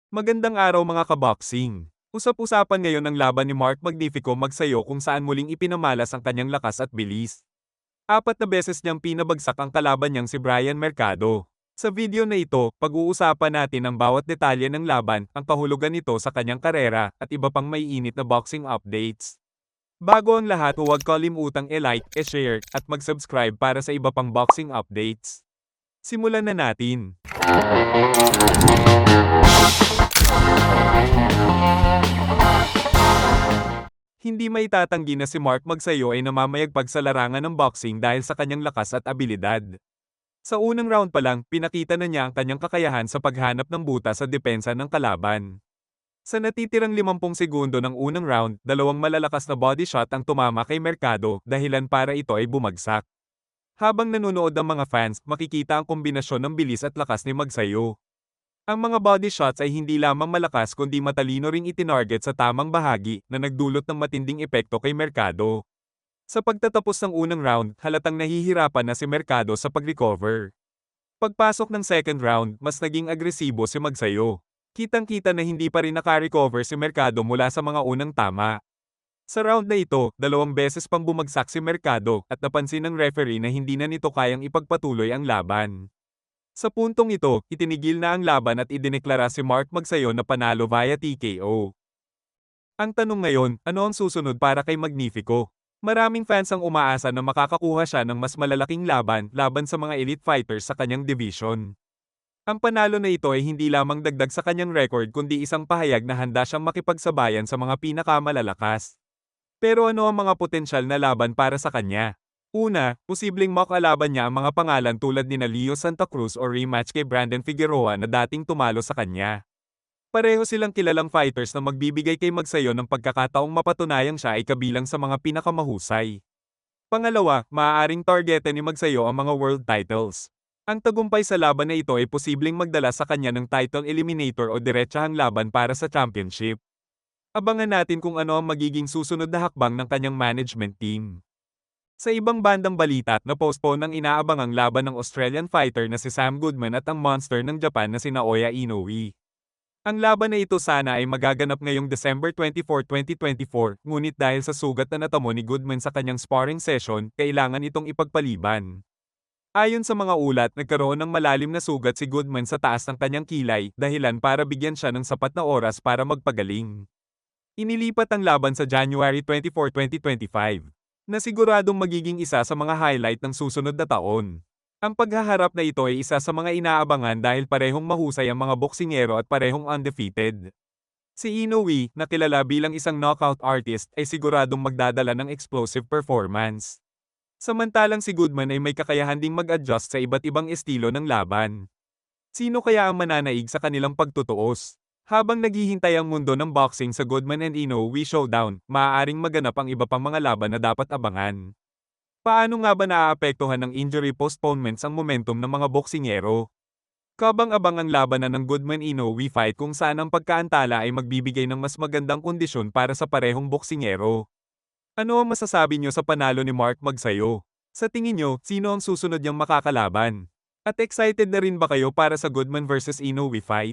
Magandang araw mga kaboxing. Usap-usapan ngayon ang laban ni Mark Magnifico Magsayo kung saan muling ipinamalas ang kanyang lakas at bilis. 4 na beses niyang pinabagsak ang kalaban niyang si Brian Mercado. Sa video na ito, pag-uusapan natin ang bawat detalye ng laban, ang kahulugan nito sa kanyang karera, at iba pang maiinit na boxing updates. Bago ang lahat, huwag kalimutang i-like, i-share, at mag-subscribe para sa iba pang boxing updates. Simulan na natin. Hindi maitatanggi na si Mark Magsayo ay namamayagpag sa larangan ng boxing dahil sa kanyang lakas at abilidad. Sa unang round pa lang, pinakita na niya ang kanyang kakayahan sa paghanap ng butas sa depensa ng kalaban. Sa natitirang 50 segundo ng unang round, dalawang malalakas na body shot ang tumama kay Mercado, dahilan para ito ay bumagsak. Habang nanonood ang mga fans, makikita ang kombinasyon ng bilis at lakas ni Magsayo. Ang mga body shots ay hindi lamang malakas kundi matalino ring itinarget sa tamang bahagi na nagdulot ng matinding epekto kay Mercado. Sa pagtatapos ng unang round, halatang nahihirapan na si Mercado sa pag-recover. Pagpasok ng second round, mas naging agresibo si Magsayo. Kitang-kita na hindi pa rin naka-recover si Mercado mula sa mga unang tama. Sa round na ito, 2 beses pang bumagsak si Mercado at napansin ng referee na hindi na nito kayang ipagpatuloy ang laban. Sa puntong ito, itinigil na ang laban at idineklara si Mark Magsayo na panalo via TKO. Ang tanong ngayon, ano ang susunod para kay Magnifico? Maraming fans ang umaasa na makakakuha siya ng mas malalaking laban sa mga elite fighters sa kanyang division. Ang panalo na ito ay hindi lamang dagdag sa kanyang record kundi isang pahayag na handa siyang makipagsabayan sa mga pinakamalalakas. Pero ano ang mga potensyal na laban para sa kanya? Una, posibleng makalaban niya ang mga pangalan tulad nina Leo Santa Cruz o rematch kay Brandon Figueroa na dating tumalo sa kanya. Pareho silang kilalang fighters na magbibigay kay Magsayo ng pagkakataong mapatunayang siya ay kabilang sa mga pinakamahusay. Pangalawa, maaaring targetan ni Magsayo ang mga world titles. Ang tagumpay sa laban na ito ay posibleng magdala sa kanya ng title eliminator o diretsahang laban para sa championship. Abangan natin kung ano ang magiging susunod na hakbang ng kanyang management team. Sa ibang bandang balita, na-postpone ang inaabangang laban ng Australian fighter na si Sam Goodman at ang monster ng Japan na si Naoya Inoue. Ang laban na ito sana ay magaganap ngayong December 24, 2024, ngunit dahil sa sugat na natamo ni Goodman sa kanyang sparring session, kailangan itong ipagpaliban. Ayon sa mga ulat, nagkaroon ng malalim na sugat si Goodman sa taas ng kanyang kilay, dahilan para bigyan siya ng sapat na oras para magpagaling. Inilipat ang laban sa January 24, 2025. Na siguradong magiging isa sa mga highlight ng susunod na taon. Ang paghaharap na ito ay isa sa mga inaabangan dahil parehong mahusay ang mga boksingero at parehong undefeated. Si Inoue, na kilala bilang isang knockout artist, ay siguradong magdadala ng explosive performance. Samantalang si Goodman ay may kakayahan ding mag-adjust sa iba't ibang estilo ng laban. Sino kaya ang mananaig sa kanilang pagtutuos? Habang naghihintay ang mundo ng boxing sa Goodman and Inoue Showdown, maaaring maganap ang iba pang mga laban na dapat abangan. Paano nga ba naaapektuhan ng injury postponements ang momentum ng mga boksingero? Kabang-abang ang labanan ng Goodman-Inoue fight kung saan ang pagkaantala ay magbibigay ng mas magandang kondisyon para sa parehong boksingero. Ano ang masasabi niyo sa panalo ni Mark Magsayo? Sa tingin niyo, sino ang susunod niyang makakalaban? At excited na rin ba kayo para sa Goodman vs Inoue fight?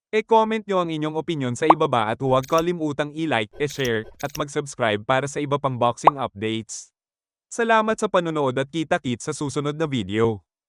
E-comment nyo ang inyong opinyon sa ibaba at huwag kalimutang i-like, i-share, at mag-subscribe para sa iba pang boxing updates. Salamat sa panonood at kita-kits sa susunod na video.